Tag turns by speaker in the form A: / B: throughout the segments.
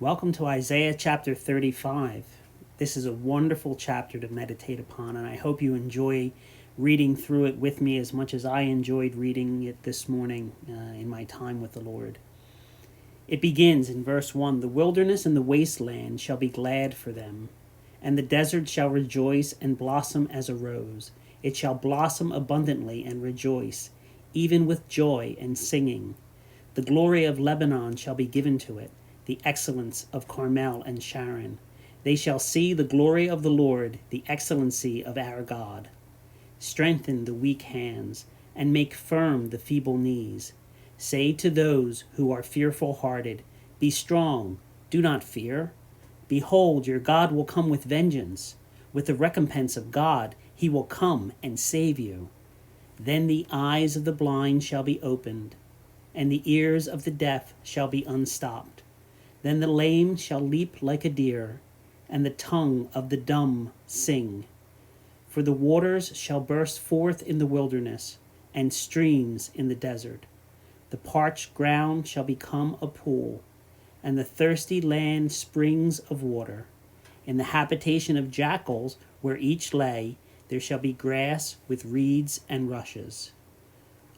A: Welcome to Isaiah chapter 35. This is a wonderful chapter to meditate upon, and I hope you enjoy reading through it with me as much as I enjoyed reading it this morning in my time with the Lord. It begins in verse 1, "The wilderness and the wasteland shall be glad for them, and the desert shall rejoice and blossom as a rose. It shall blossom abundantly and rejoice, even with joy and singing. The glory of Lebanon shall be given to it, the excellence of Carmel and Sharon. They shall see the glory of the Lord, the excellency of our God. Strengthen the weak hands, and make firm the feeble knees. Say to those who are fearful-hearted, Be strong, do not fear. Behold, your God will come with vengeance. With the recompense of God, he will come and save you. Then the eyes of the blind shall be opened, and the ears of the deaf shall be unstopped. Then the lame shall leap like a deer, and the tongue of the dumb sing. For the waters shall burst forth in the wilderness, and streams in the desert. The parched ground shall become a pool, and the thirsty land springs of water. In the habitation of jackals, where each lay, there shall be grass with reeds and rushes.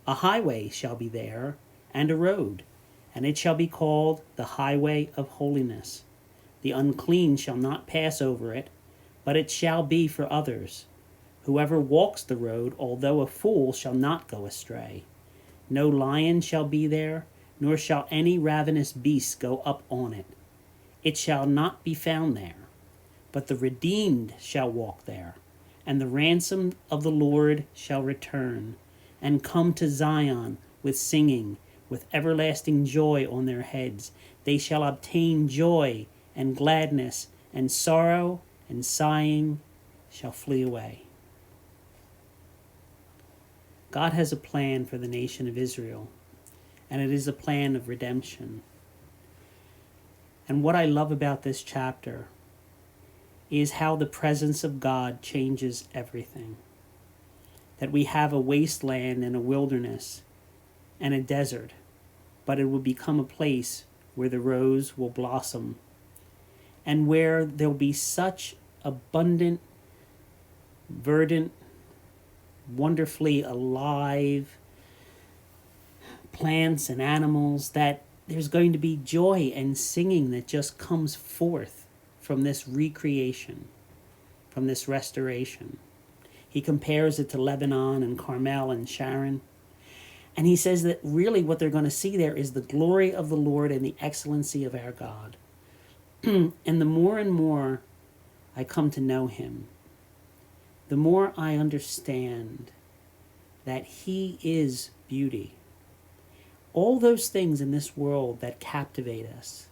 A: A highway shall be there, and a road, and it shall be called the highway of holiness. The unclean shall not pass over it, but it shall be for others. Whoever walks the road, although a fool, shall not go astray. No lion shall be there, nor shall any ravenous beast go up on it. It shall not be found there. But the redeemed shall walk there, and the ransom of the Lord shall return, and come to Zion with singing, with everlasting joy on their heads. They shall obtain joy and gladness, and sorrow and sighing shall flee away." God has a plan for the nation of Israel, and it is a plan of redemption. And what I love about this chapter is how the presence of God changes everything. That we have a wasteland and a wilderness and a desert, but it will become a place where the rose will blossom and where there'll be such abundant, verdant, wonderfully alive plants and animals that there's going to be joy and singing that just comes forth from this recreation, from this restoration. He compares it to Lebanon and Carmel and Sharon. And he says that really what they're going to see there is the glory of the Lord and the excellency of our God. And the more and more I come to know him, the more I understand that he is beauty. All those things in this world that captivate us,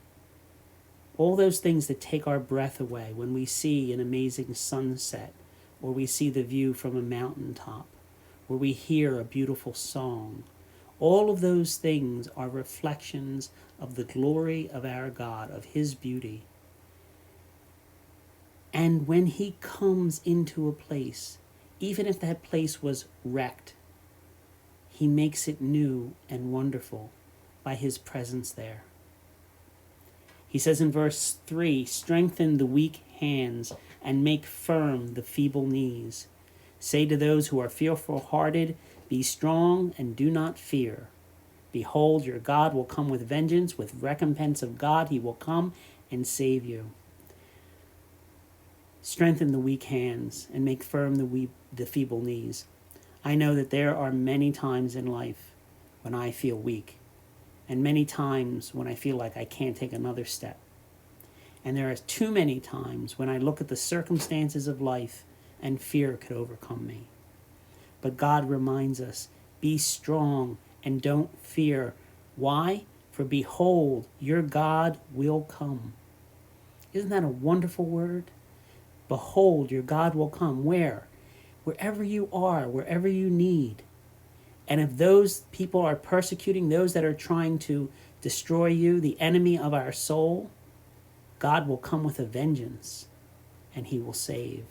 A: all those things that take our breath away when we see an amazing sunset, or we see the view from a mountaintop, or we hear a beautiful song, all of those things are reflections of the glory of our God, of his beauty. And when he comes into a place, even if that place was wrecked, he makes it new and wonderful by his presence there. He says in verse 3, "Strengthen the weak hands and make firm the feeble knees. Say to those who are fearful-hearted, Be strong and do not fear. Behold, your God will come with vengeance, with recompense of God he will come and save you." Strengthen the weak hands and make firm the feeble knees. I know that there are many times in life when I feel weak, and many times when I feel like I can't take another step. And there are too many times when I look at the circumstances of life and fear could overcome me. But God reminds us, be strong and don't fear. Why? For behold, your God will come. Isn't that a wonderful word? Behold, your God will come. Where? Wherever you are, wherever you need. And if those people are persecuting, those that are trying to destroy you, the enemy of our soul, God will come with a vengeance, and he will save.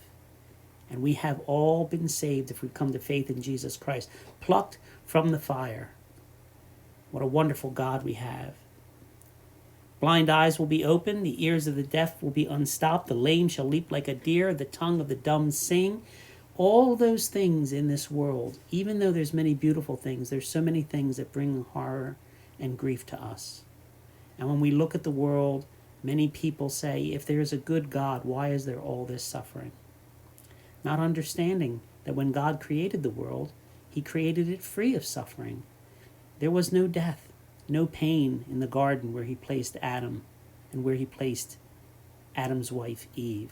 A: And we have all been saved if we come to faith in Jesus Christ, plucked from the fire. What a wonderful God we have. Blind eyes will be opened, the ears of the deaf will be unstopped, the lame shall leap like a deer, the tongue of the dumb sing. All those things in this world, even though there's many beautiful things, there's so many things that bring horror and grief to us. And when we look at the world, many people say, if there is a good God, why is there all this suffering? Not understanding that when God created the world, he created it free of suffering. There was no death, no pain in the garden where he placed Adam and where he placed Adam's wife Eve.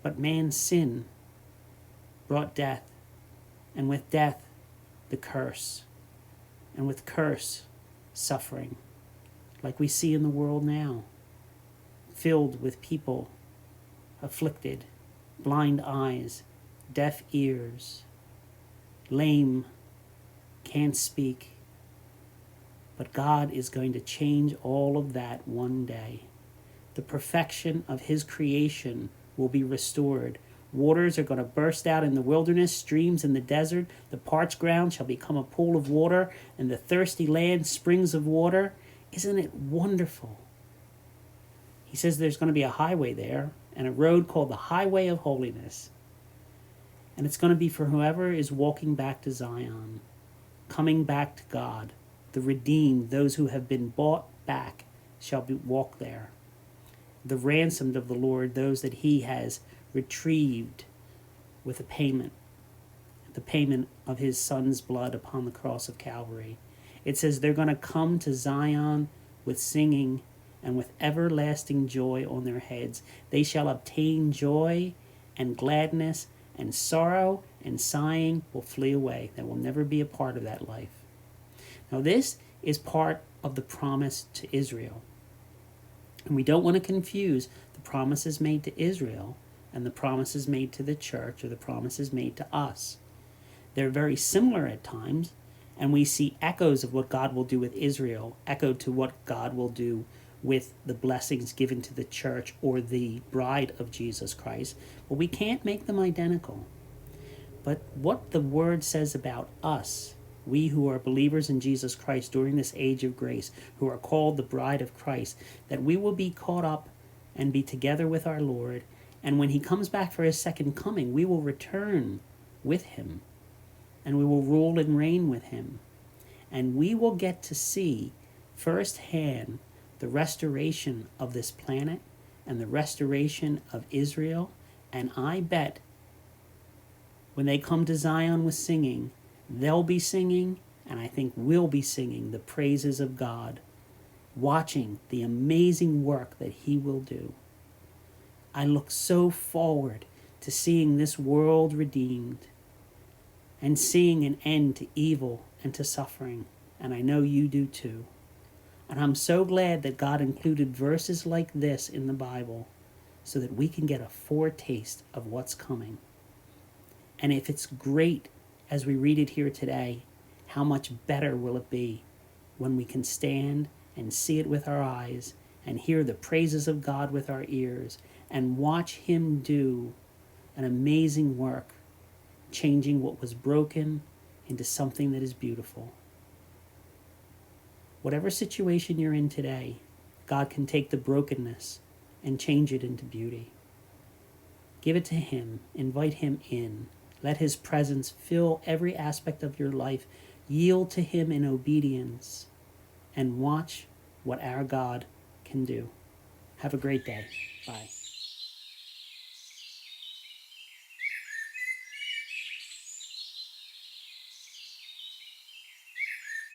A: But man's sin brought death, and with death, the curse, and with curse, suffering, like we see in the world now, filled with people afflicted, blind eyes, deaf ears, lame, can't speak. But God is going to change all of that one day. The perfection of his creation will be restored. Waters are going to burst out in the wilderness, streams in the desert. The parched ground shall become a pool of water, and the thirsty land springs of water. Isn't it wonderful? He says there's going to be a highway there, and a road called the Highway of Holiness. And it's going to be for whoever is walking back to Zion, coming back to God. The redeemed, those who have been bought back, shall walk there. The ransomed of the Lord, those that he has retrieved with a payment, the payment of his son's blood upon the cross of Calvary. It says they're going to come to Zion with singing and with everlasting joy on their heads. They shall obtain joy and gladness, and sorrow and sighing will flee away. That will never be a part of that life. Now this is part of the promise to Israel. And we don't want to confuse the promises made to Israel and the promises made to the church or the promises made to us. They're very similar at times, and we see echoes of what God will do with Israel, echoed to what God will do with the blessings given to the church or the bride of Jesus Christ. But we can't make them identical. But what the word says about us, we who are believers in Jesus Christ during this age of grace, who are called the bride of Christ, that we will be caught up and be together with our Lord. And when he comes back for his second coming, we will return with him, and we will rule and reign with him. And we will get to see firsthand the restoration of this planet and the restoration of Israel. And I bet when they come to Zion with singing, they'll be singing, and I think we'll be singing the praises of God, watching the amazing work that he will do. I look so forward to seeing this world redeemed and seeing an end to evil and to suffering, and I know you do too. And I'm so glad that God included verses like this in the Bible so that we can get a foretaste of what's coming. And if it's great as we read it here today, how much better will it be when we can stand and see it with our eyes and hear the praises of God with our ears and watch him do an amazing work, changing what was broken into something that is beautiful. Whatever situation you're in today, God can take the brokenness and change it into beauty. Give it to him. Invite him in. Let his presence fill every aspect of your life. Yield to him in obedience and watch what our God can do. Have a great day. Bye.